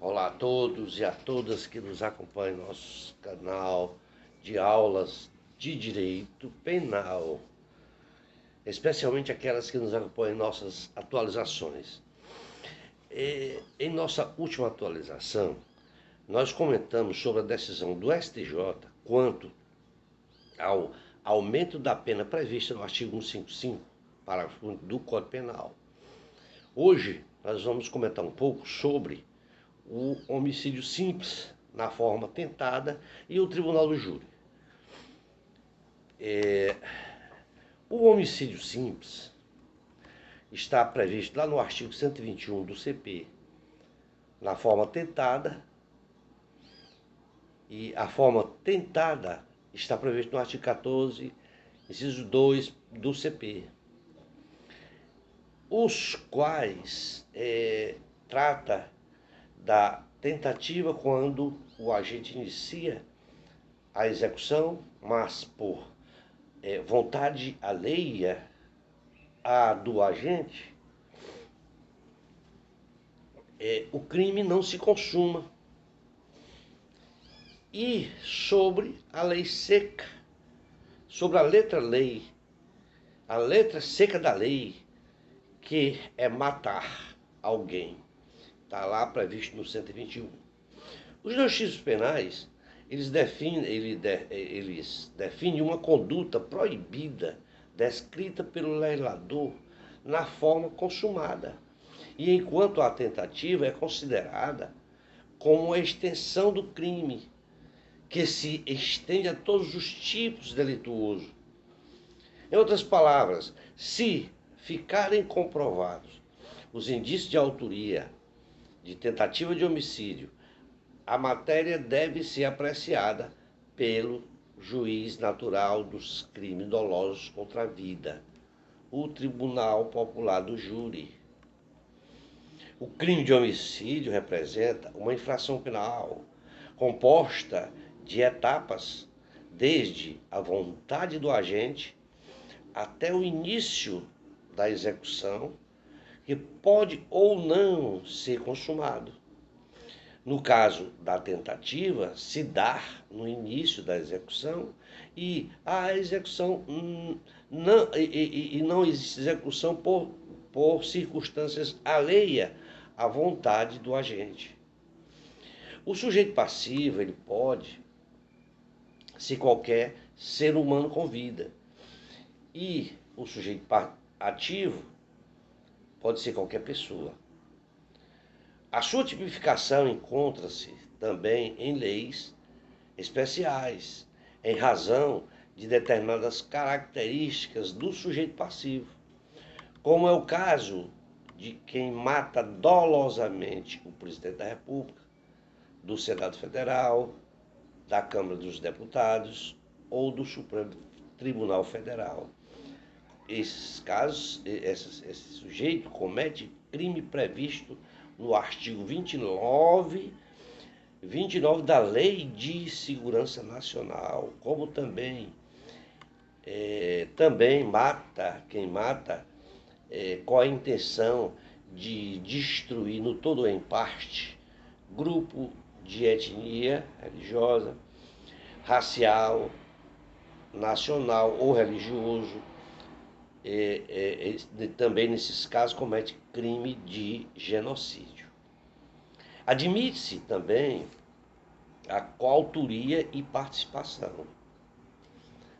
Olá a todos e a todas que nos acompanham no nosso canal de aulas de direito penal, especialmente aquelas que nos acompanham em nossas atualizações. Em nossa última atualização, nós comentamos sobre a decisão do STJ quanto ao aumento da pena prevista no artigo 155, parágrafo único do Código Penal. Hoje nós vamos comentar um pouco sobre o homicídio simples na forma tentada e o tribunal do júri. O homicídio simples está previsto lá no artigo 121 do CP, na forma tentada, e a forma tentada está prevista no artigo 14, inciso 2 do CP, os quais trata da tentativa quando o agente inicia a execução, mas por vontade alheia à do agente, o crime não se consuma. E sobre a lei seca, sobre a letra seca da lei, que é matar alguém. Está lá previsto no 121. Os dois tipos penais, eles definem uma conduta proibida, descrita pelo legislador na forma consumada. E enquanto a tentativa é considerada como a extensão do crime, que se estende a todos os tipos delituosos. Em outras palavras, se ficarem comprovados os indícios de autoria de tentativa de homicídio, a matéria deve ser apreciada pelo juiz natural dos crimes dolosos contra a vida, o Tribunal Popular do Júri. O crime de homicídio representa uma infração penal composta de etapas, desde a vontade do agente até o início da execução, que pode ou não ser consumado. No caso da tentativa, se dá no início da execução e a execução não existe execução por circunstâncias alheias à vontade do agente. O sujeito passivo, ele pode ser qualquer ser humano com vida. E o sujeito ativo pode ser qualquer pessoa. A sua tipificação encontra-se também em leis especiais, em razão de determinadas características do sujeito passivo, como é o caso de quem mata dolosamente o presidente da República, do Senado Federal, da Câmara dos Deputados ou do Supremo Tribunal Federal. Esses casos, esse sujeito comete crime previsto no artigo 29 da Lei de Segurança Nacional, como também mata, quem mata com a intenção de destruir no todo ou em parte grupo de etnia religiosa, racial, nacional ou religioso. Também nesses casos comete crime de genocídio. Admite-se também a coautoria e participação.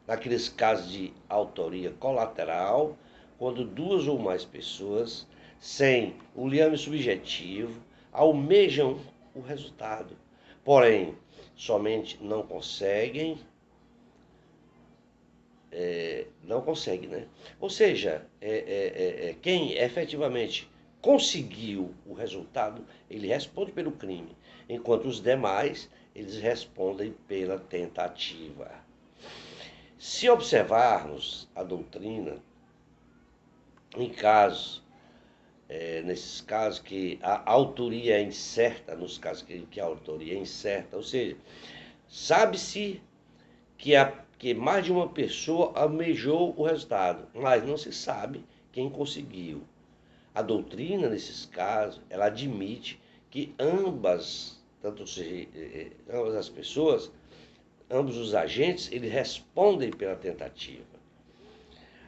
Naqueles casos de autoria colateral, quando duas ou mais pessoas, sem o liame subjetivo, almejam o resultado, porém, somente não conseguem, né? Ou seja, quem efetivamente conseguiu o resultado, ele responde pelo crime, enquanto os demais, eles respondem pela tentativa. Se observarmos a doutrina, nesses casos que a autoria é incerta, nos casos que a autoria é incerta, ou seja, sabe-se que mais de uma pessoa almejou o resultado, mas não se sabe quem conseguiu. A doutrina, nesses casos, ela admite que ambas as pessoas, ambos os agentes, eles respondem pela tentativa.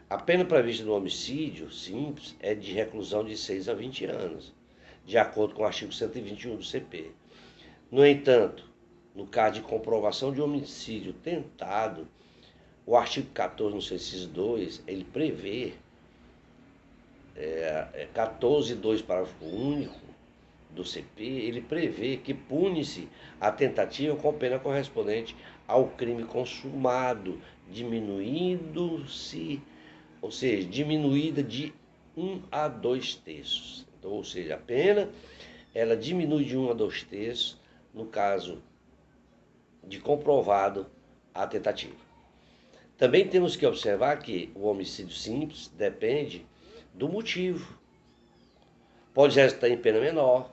A pena prevista no homicídio simples é de reclusão de 6 a 20 anos, de acordo com o artigo 121 do CP. No entanto, no caso de comprovação de homicídio tentado, o artigo 14, no seu inciso 2, ele prevê 14.2, parágrafo único do CP, ele prevê que pune-se a tentativa com pena correspondente ao crime consumado, diminuída de 1 a 2 terços. Então, ou seja, a pena ela diminui de 1 a 2 terços no caso de comprovado a tentativa. Também temos que observar que o homicídio simples depende do motivo. Pode resultar em pena menor,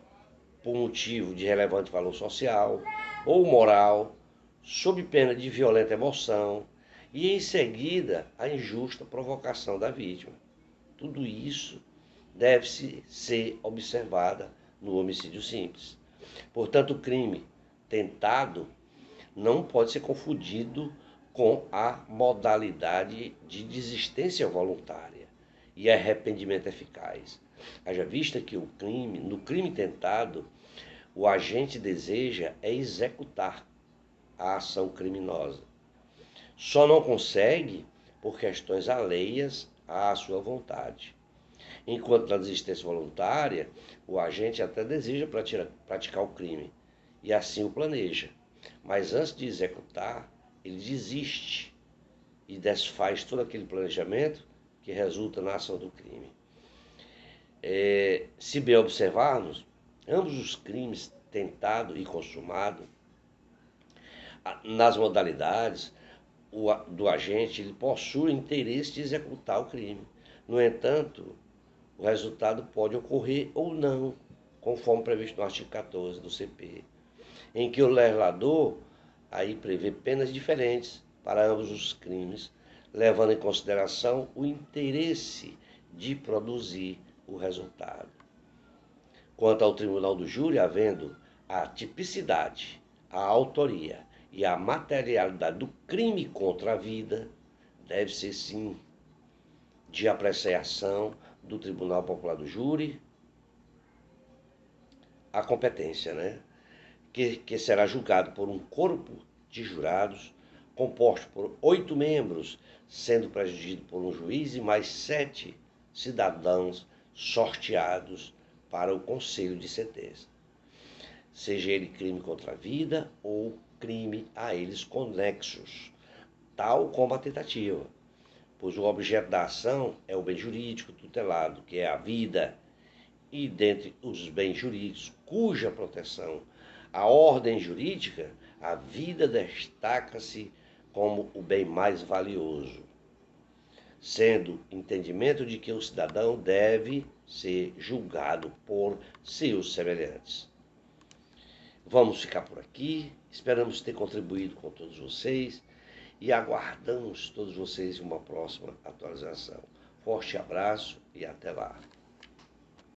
por motivo de relevante valor social ou moral, sob pena de violenta emoção e, em seguida, a injusta provocação da vítima. Tudo isso deve ser observado no homicídio simples. Portanto, o crime tentado não pode ser confundido com a modalidade de desistência voluntária e arrependimento eficaz. Haja vista que no crime tentado, o agente deseja executar a ação criminosa. Só não consegue por questões alheias à sua vontade. Enquanto na desistência voluntária, o agente até deseja praticar o crime e assim o planeja. Mas antes de executar, ele desiste e desfaz todo aquele planejamento que resulta na ação do crime. Se bem observarmos, ambos os crimes tentado e consumado, nas modalidades do agente, ele possui interesse de executar o crime. No entanto, o resultado pode ocorrer ou não, conforme previsto no artigo 14 do CP, em que o legislador aí prevê penas diferentes para ambos os crimes, levando em consideração o interesse de produzir o resultado. Quanto ao tribunal do júri, havendo a tipicidade, a autoria e a materialidade do crime contra a vida, deve ser sim de apreciação do Tribunal Popular do Júri a competência, que será julgado por um corpo de jurados composto por 8 membros, sendo presidido por um juiz e mais 7 cidadãos sorteados para o conselho de sentença, seja ele crime contra a vida ou crime a eles conexos, tal como a tentativa, pois o objeto da ação é o bem jurídico tutelado, que é a vida, e dentre os bens jurídicos cuja proteção a ordem jurídica, a vida destaca-se como o bem mais valioso, sendo entendimento de que o cidadão deve ser julgado por seus semelhantes. Vamos ficar por aqui, esperamos ter contribuído com todos vocês e aguardamos todos vocês em uma próxima atualização. Forte abraço e até lá.